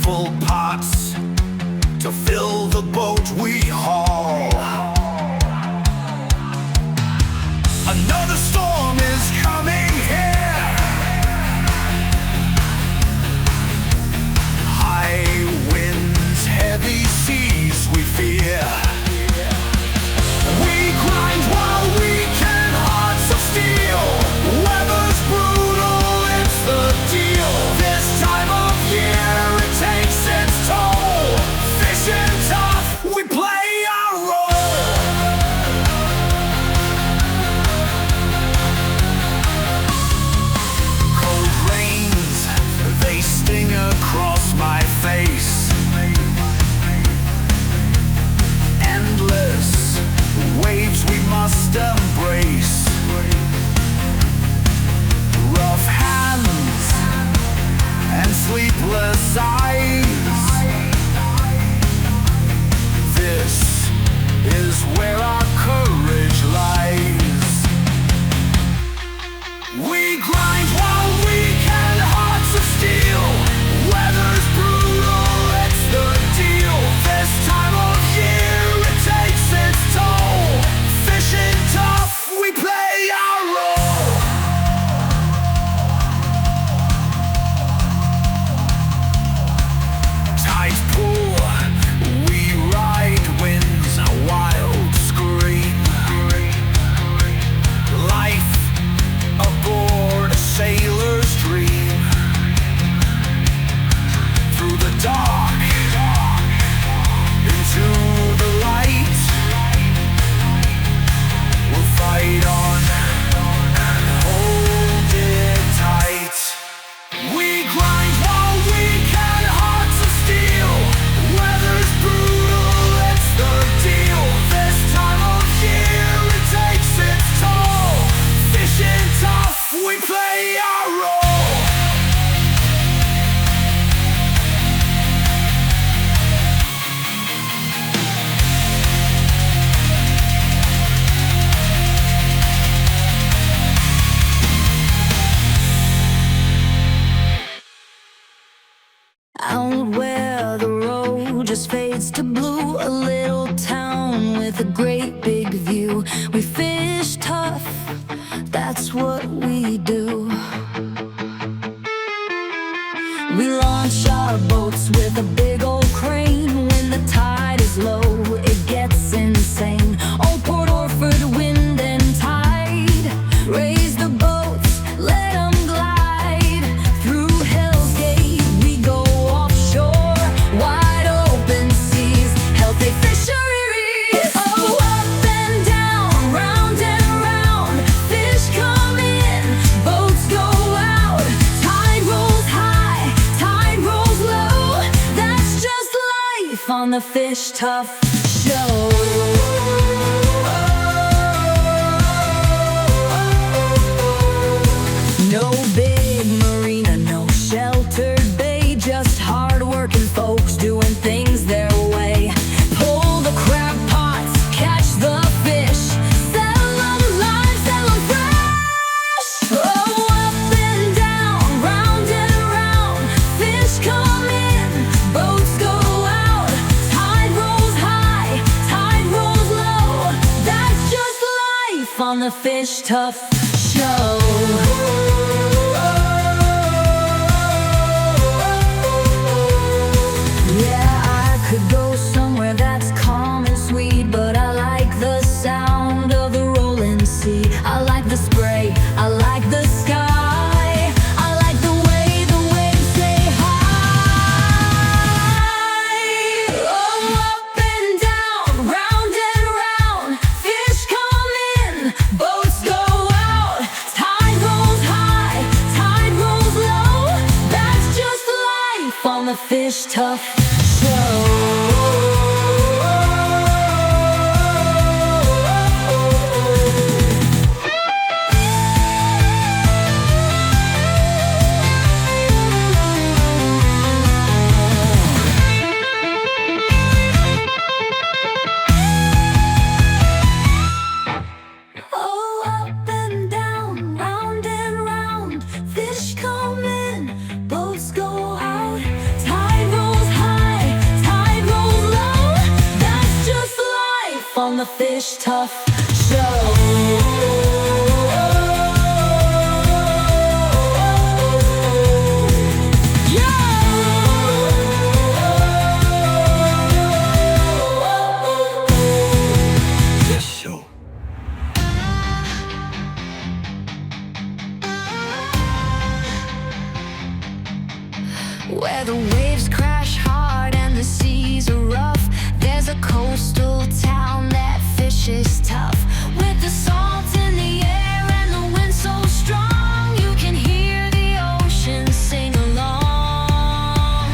full pots to fill the boat we haul. Another storm is coming here. High winds, heavy seas we fear. We grind while we can, hearts of steel. Weather's brutal, it's the deal. This time of year it takes its toll. Fishing tough, we play our role. Cold rains, they sting across my face. Endless waves we must embrace. Rough hands and sleepless eyes. This is where our courage lies. We grind while we can, hearts of steel. Weather's brutal, it's the deal. This time of year it takes its toll. Fishing tough, we play our role. Tides pull, we ride winds, a wild scream. Life aboard a sailor's dream. Through the dark, into the light, we'll fight on and hold it tight. We grind while we can, hearts of steel. Weather's brutal, it's the deal. This time of year it takes its toll. Fishing tough, we play our role. Out where the road just fades to blue, a little town with a great big view. We fish tough, that's what we do. We launch our boats with a big old crane. When the tide is low, it gets insane. Old Port Orford, wind and tide. Raise the boats, let them glide. Through Hell's Gate, we go offshore. Wide open seas, healthy fisheries. Oh, up and down, round and round. Fish come in, boats go out. Tide rolls high, tide rolls low. That's just life on the Fish Tough Show. No big marina, no sheltered bay, just hard-working folks doing things their way. Pull the crab pots, catch the fish, sell them live, sell them fresh. Oh, up and down, round and around. Fish come in, boats go out. Tide rolls high, tide rolls low. That's just life on the Fish Tough Show. Could go somewhere that's calm and sweet, but I like the sound of the rolling sea. I like the spray, I like the sky. I like the way the waves say hi. Oh, up and down, round and round. Fish come in, boats go out. Tide rolls high, tide rolls low. That's just life on the Fish Tough Show. Fish come in, boats go out. Tide rolls the Fish Tough Show. Where the waves crash hard and the seas are rough, there's a coastal town that fishes tough. With the salt in the air and the wind so strong, you can hear the ocean sing along.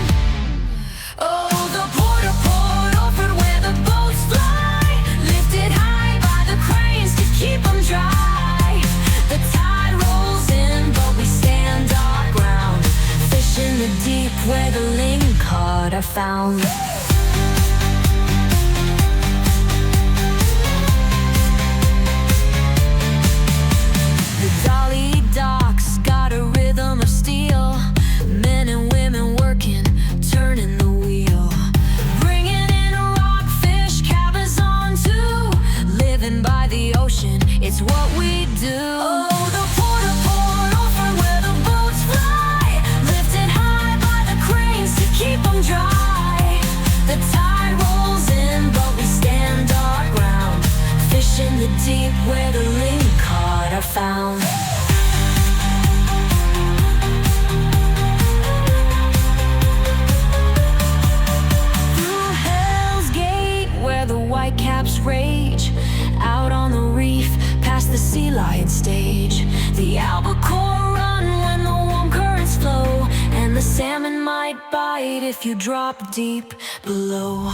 Oh, the port of Port Orford, where the boats fly, lifted high by the cranes to keep them dry. The tide rolls in, but we stand our ground, fishing the deep where the lingcod are found. The Dolly docks got a rhythm of steel, men and women working, turning the wheel, bringing in rockfish, cabezon too, living by the ocean, it's what we do. Oh, the port of Port Orford, where the boats fly, lifted high by the cranes to keep them dry. The tide rolls in, but we stand our ground, fishing the deep where the lingcod are found. Through Hell's Gate, where the whitecaps rage, out on the reef, past the sea lion stage. The albacore run when the warm currents flow, and the salmon might bite if you drop deep below.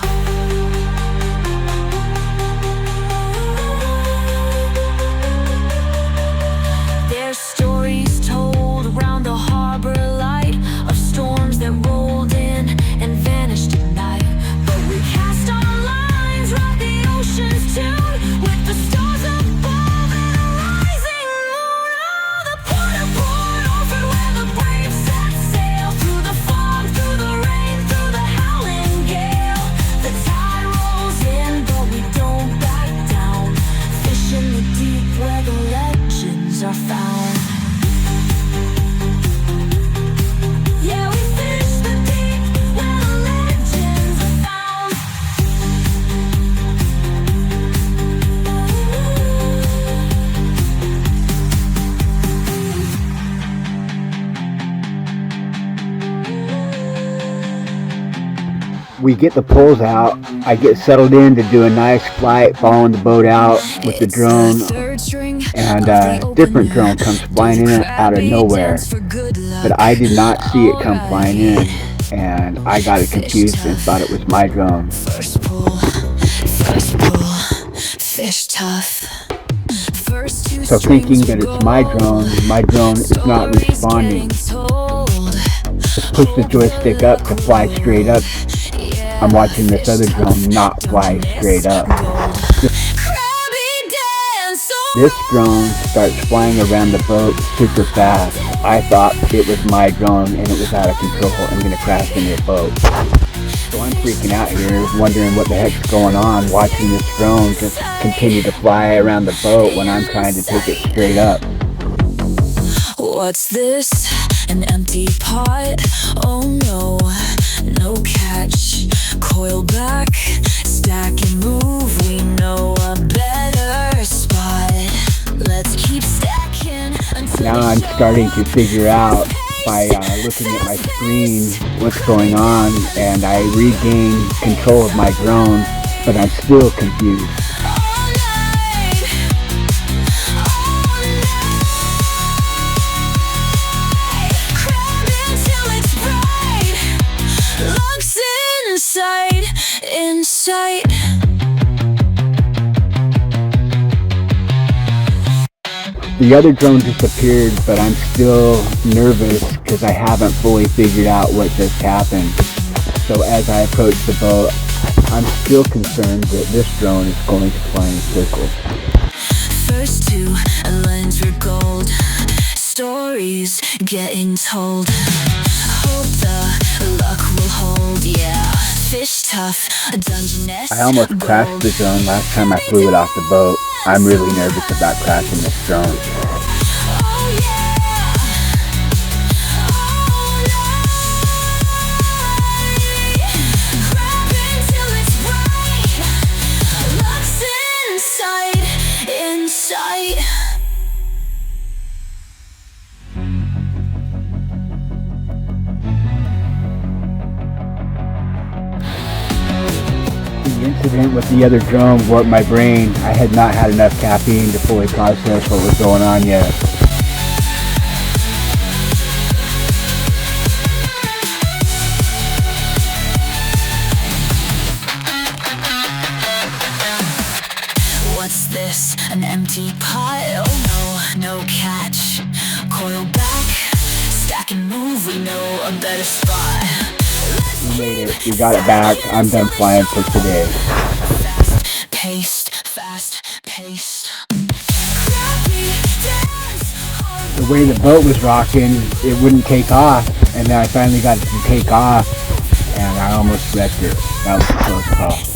There's stories told around the harbor light of storms that rolled in and vanished at night. But we cast our lines round the ocean's tune, with the stars above and a rising moon. Oh, the port of Port Orford, where the brave set sail, through the fog, through the rain, through the howling gale. The tide rolls in, but we don't back down, fishing the deep where the legends are found. Yeah, we fish the deep where the legends are found. We get the poles out. I get settled in to do a nice flight, following the boat out with the drone, and a different drone comes flying in out of nowhere. But I did not see it come flying in, and I got it confused and thought it was my drone. First pull, fish tough. So thinking that it's my drone is not responding. Just push the joystick up to fly straight up. I'm watching this other drone not fly straight up. This drone starts flying around the boat super fast. I thought it was my drone and it was out of control and going to crash into the boat. So I'm freaking out here, wondering what the heck's going on, watching this drone just continue to fly around the boat when I'm trying to take it straight up. What's this? An empty pot? Oh no, no catch. Coil back, stack and move. We know a better spot. Let's keep stacking until Now I'm starting to figure out by looking at my screen what's going on, and I regain control of my drone, but I'm still confused. Inside. The other drone disappeared, but I'm still nervous because I haven't fully figured out what just happened. So as I approach the boat, I'm still concerned that this drone is going to fly in circles. First two lines were gold, stories getting told. Hope the luck will hold, yeah. fish tough, a dungeness. I almost crashed the drone last time I flew it off the boat. I'm really nervous about crashing this drone. Oh yeah. All night. Grab it till it's bright. Looks inside. The incident with the other drone warped my brain. I had not had enough caffeine to fully process what was going on yet. What's this? An empty pot? Oh no, no catch. Coil back, stack and move. We know a better spot. We made it. We got it back. I'm done flying for today. Fast paced. The way the boat was rocking, it wouldn't take off. And then I finally got it to take off, and I almost wrecked it. That was a close call.